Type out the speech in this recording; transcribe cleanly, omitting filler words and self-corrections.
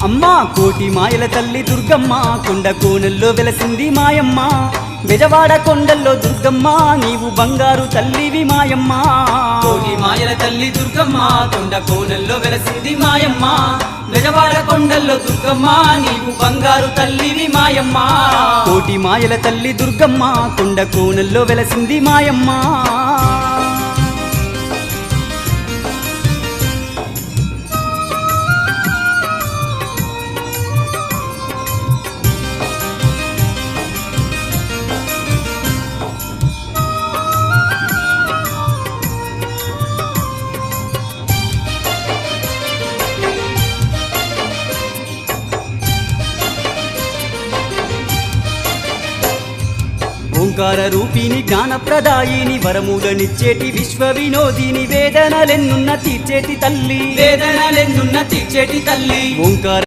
అమ్మా కోటి మాయల తల్లి దుర్గమ్మ కొండ కోనల్లో వెలసింది మాయమ్మ బెజవాడ కొండల్లో దుర్గమ్మ నీవు బంగారు తల్లివి మాయమ్మ కోటి మాయల తల్లి దుర్గమ్మ కొండ కోనల్లో వెలసింది మాయమ్మ బెజవాడ కొండల్లో దుర్గమ్మ నీవు బంగారు తల్లివి మాయమ్మ కోటి మాయల తల్లి దుర్గమ్మ కొండ కోనల్లో వెలసింది మాయమ్మ ఓంకార రూపిణి జ్ఞానప్రదాయిని వరములనిచ్చేటి విశ్వ వినోదిని వేదనలెన్నున్న తీర్చేటి తల్లి వేదనలెన్నున్న తీర్చేటి తల్లి ఓంకార